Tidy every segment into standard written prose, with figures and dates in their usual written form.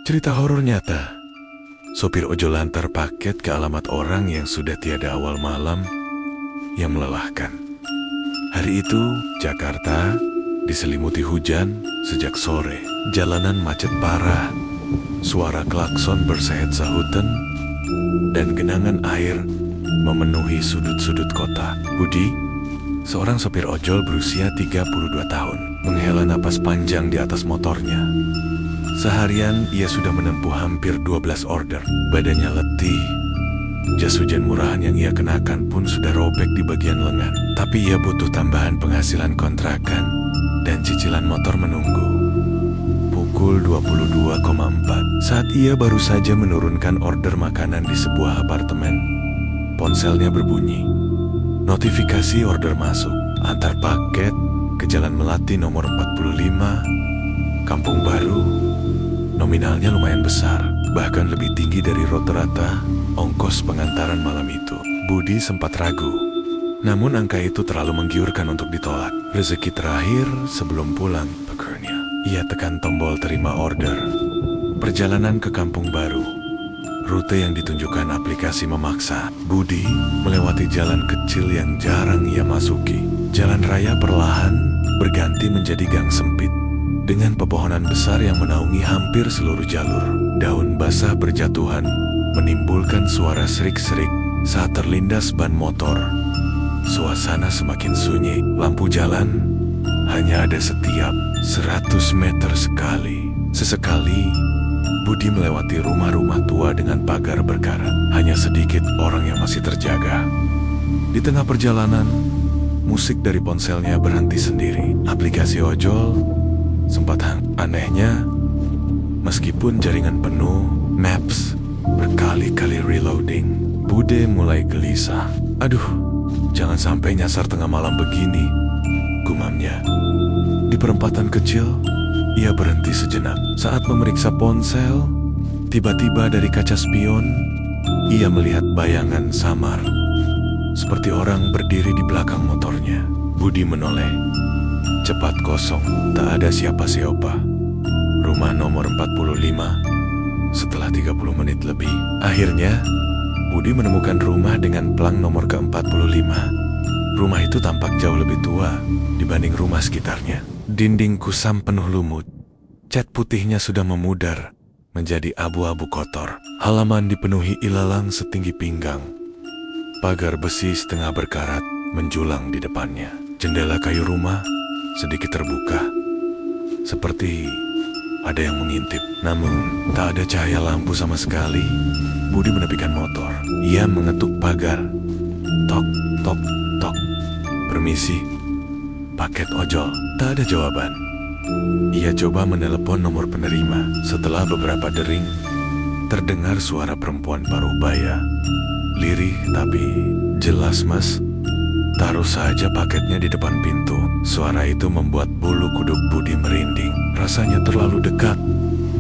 Cerita horor nyata. Sopir ojol antar paket ke alamat orang yang sudah tiada awal malam yang melelahkan. Hari itu, Jakarta diselimuti hujan sejak sore. Jalanan macet parah, suara klakson bersehet sahutan, dan genangan air memenuhi sudut-sudut kota. Budi, seorang sopir ojol berusia 32 tahun, menghela napas panjang di atas motornya. Seharian ia sudah menempuh hampir 12 order. Badannya letih. Jas hujan murahan yang ia kenakan pun sudah robek di bagian lengan. Tapi ia butuh tambahan penghasilan kontrakan dan cicilan motor menunggu. Pukul 22,4 saat ia baru saja menurunkan order makanan di sebuah apartemen, ponselnya berbunyi. Notifikasi order masuk. Antar paket ke Jalan Melati nomor 45, Kampung Baru. Nominalnya lumayan besar, bahkan lebih tinggi dari rata-rata ongkos pengantaran malam itu. Budi sempat ragu, namun angka itu terlalu menggiurkan untuk ditolak. Rezeki terakhir sebelum pulang pekernya. Ia tekan tombol terima order. Perjalanan ke Kampung Baru. Rute yang ditunjukkan aplikasi memaksa. Budi melewati jalan kecil yang jarang ia masuki. Jalan raya perlahan berganti menjadi gang sempit, dengan pepohonan besar yang menaungi hampir seluruh jalur. Daun basah berjatuhan, menimbulkan suara serik-serik saat terlindas ban motor. Suasana semakin sunyi, lampu jalan hanya ada setiap 100 meter sekali. Sesekali, Budi melewati rumah-rumah tua dengan pagar berkarat. Hanya sedikit orang yang masih terjaga. Di tengah perjalanan, musik dari ponselnya berhenti sendiri. Aplikasi ojol sempat anehnya, meskipun jaringan penuh, Maps berkali-kali reloading. Bude mulai gelisah. Aduh, jangan sampai nyasar tengah malam begini, gumamnya. Di perempatan kecil, ia berhenti sejenak. Saat memeriksa ponsel, tiba-tiba dari kaca spion, ia melihat bayangan samar, seperti orang berdiri di belakang motornya. Budi menoleh. Cepat kosong, tak ada siapa-siapa. Rumah nomor 45. Setelah 30 menit lebih, akhirnya Budi menemukan rumah dengan plang nomor ke-45. Rumah itu tampak jauh lebih tua dibanding rumah sekitarnya. Dinding kusam penuh lumut. Cat putihnya sudah memudar menjadi abu-abu kotor. Halaman dipenuhi ilalang setinggi pinggang. Pagar besi setengah berkarat menjulang di depannya. Jendela kayu rumah sedikit terbuka, seperti ada yang mengintip. Namun, tak ada cahaya lampu sama sekali. Budi menepikan motor. Ia mengetuk pagar. Tok, tok, tok. Permisi, paket ojol. Tak ada jawaban. Ia coba menelepon nomor penerima. Setelah beberapa dering, terdengar suara perempuan paruh baya. Lirih tapi jelas, Mas. Taruh saja paketnya di depan pintu. Suara itu membuat bulu kuduk Budi merinding. Rasanya terlalu dekat.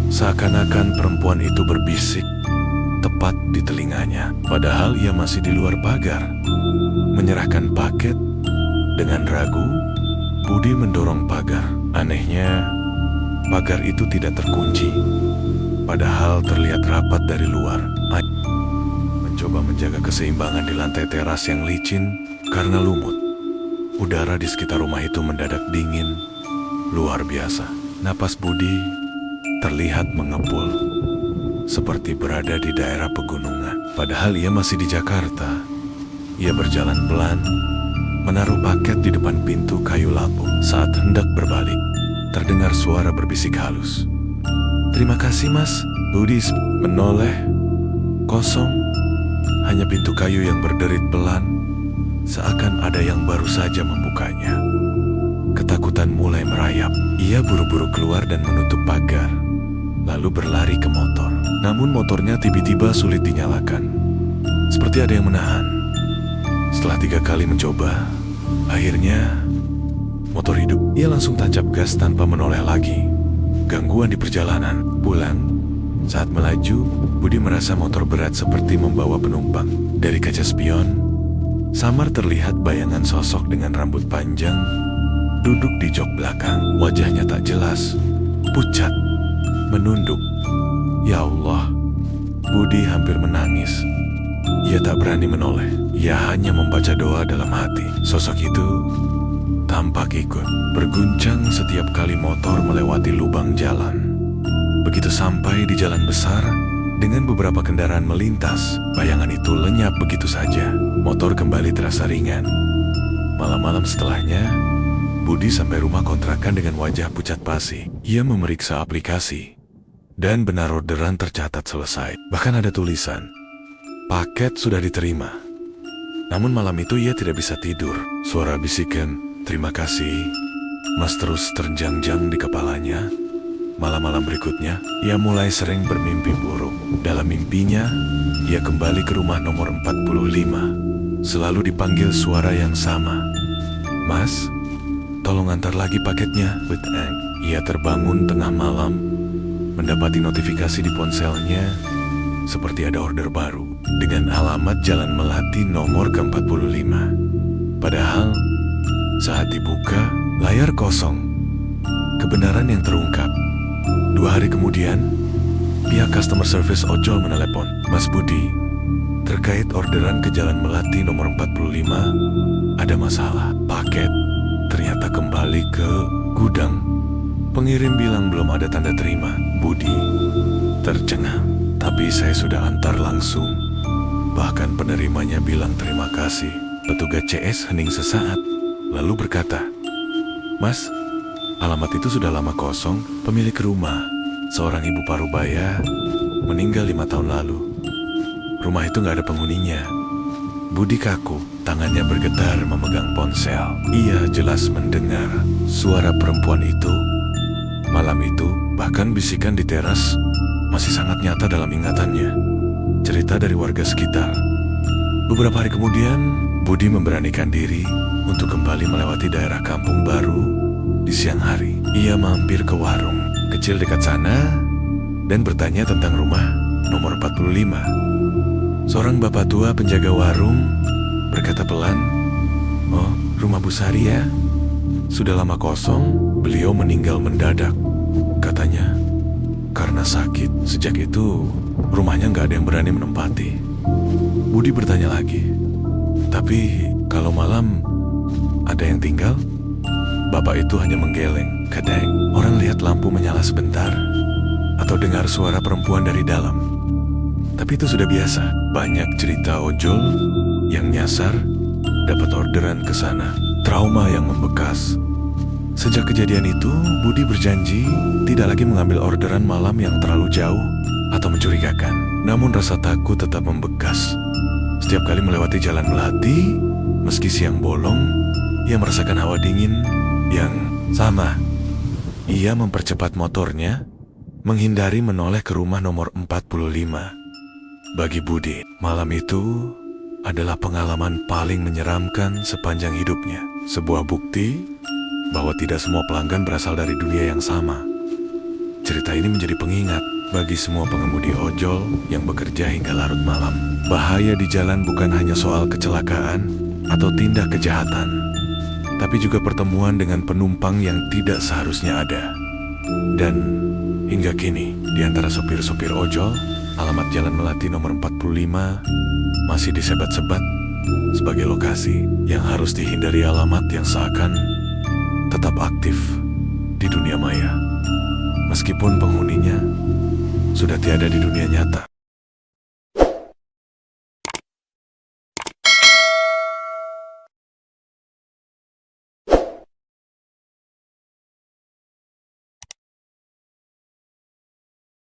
Seakan-akan perempuan itu berbisik tepat di telinganya. Padahal ia masih di luar pagar. Menyerahkan paket dengan ragu, Budi mendorong pagar. Anehnya, pagar itu tidak terkunci. Padahal terlihat rapat dari luar. Mencoba menjaga keseimbangan di lantai teras yang licin karena lumut. Udara di sekitar rumah itu mendadak dingin, luar biasa. Napas Budi terlihat mengepul, seperti berada di daerah pegunungan. Padahal ia masih di Jakarta. Ia berjalan pelan, menaruh paket di depan pintu kayu lapuk. Saat hendak berbalik, terdengar suara berbisik halus. Terima kasih, Mas. Budi menoleh. Kosong, hanya pintu kayu yang berderit pelan, seakan ada yang baru saja membukanya. Ketakutan mulai merayap. Ia buru-buru keluar dan menutup pagar, lalu berlari ke motor. Namun motornya tiba-tiba sulit dinyalakan, seperti ada yang menahan. Setelah 3 kali mencoba, akhirnya motor hidup. Ia langsung tancap gas tanpa menoleh lagi. Gangguan di perjalanan. Pulang, saat melaju, Budi merasa motor berat seperti membawa penumpang. Dari kaca spion, samar terlihat bayangan sosok dengan rambut panjang duduk di jok belakang. Wajahnya tak jelas, pucat, menunduk. Ya Allah, Budi hampir menangis. Ia tak berani menoleh. Ia hanya membaca doa dalam hati. Sosok itu tampak ikut berguncang setiap kali motor melewati lubang jalan. Begitu sampai di jalan besar, dengan beberapa kendaraan melintas, bayangan itu lenyap begitu saja. Motor kembali terasa ringan. Malam-malam setelahnya, Budi sampai rumah kontrakan dengan wajah pucat pasi. Ia memeriksa aplikasi, dan benar orderan tercatat selesai. Bahkan ada tulisan, paket sudah diterima. Namun malam itu ia tidak bisa tidur. Suara bisikan, terima kasih, Mas, terus terjang-jang di kepalanya. Malam-malam berikutnya, ia mulai sering bermimpi buruk. Dalam mimpinya, ia kembali ke rumah nomor 45. Selalu dipanggil suara yang sama. Mas, tolong antar lagi paketnya. Ia terbangun tengah malam, mendapati notifikasi di ponselnya seperti ada order baru dengan alamat Jalan Melati nomor ke-45. Padahal saat dibuka, layar kosong. Kebenaran yang terungkap. 2 hari kemudian, pihak customer service ojol menelepon, Mas Budi, terkait orderan ke Jalan Melati nomor 45, ada masalah. Paket ternyata kembali ke gudang. Pengirim bilang belum ada tanda terima. Budi tercengang, tapi saya sudah antar langsung. Bahkan penerimanya bilang terima kasih. Petugas CS hening sesaat, lalu berkata, Mas, alamat itu sudah lama kosong. Pemilik rumah, seorang ibu parubaya, meninggal 5 tahun lalu. Rumah itu nggak ada penghuninya. Budi kaku, tangannya bergetar memegang ponsel. Ia jelas mendengar suara perempuan itu. Malam itu, bahkan bisikan di teras masih sangat nyata dalam ingatannya. Cerita dari warga sekitar. Beberapa hari kemudian, Budi memberanikan diri untuk kembali melewati daerah kampung baru di siang hari. Ia mampir ke warung kecil dekat sana dan bertanya tentang rumah nomor 45. Seorang bapak tua penjaga warung berkata pelan, "Oh, rumah Bu Sari ya? Sudah lama kosong, beliau meninggal mendadak. Katanya, karena sakit. Sejak itu, rumahnya nggak ada yang berani menempati." Budi bertanya lagi, "Tapi kalau malam ada yang tinggal?" Bapak itu hanya menggeleng. Kadang orang lihat lampu menyala sebentar atau dengar suara perempuan dari dalam. Tapi itu sudah biasa. Banyak cerita ojol yang nyasar dapat orderan ke sana. Trauma yang membekas. Sejak kejadian itu, Budi berjanji tidak lagi mengambil orderan malam yang terlalu jauh atau mencurigakan. Namun rasa takut tetap membekas. Setiap kali melewati Jalan Melati, meski siang bolong, ia merasakan hawa dingin yang sama. Ia mempercepat motornya, menghindari menoleh ke rumah nomor 45. Bagi Budi, malam itu adalah pengalaman paling menyeramkan sepanjang hidupnya. Sebuah bukti bahwa tidak semua pelanggan berasal dari dunia yang sama. Cerita ini menjadi pengingat bagi semua pengemudi ojol yang bekerja hingga larut malam. Bahaya di jalan bukan hanya soal kecelakaan atau tindak kejahatan, tapi juga pertemuan dengan penumpang yang tidak seharusnya ada. Dan hingga kini, di antara sopir-sopir ojol, alamat Jalan Melati nomor 45 masih disebat-sebat sebagai lokasi yang harus dihindari, alamat yang seakan tetap aktif di dunia maya, meskipun penghuninya sudah tiada di dunia nyata.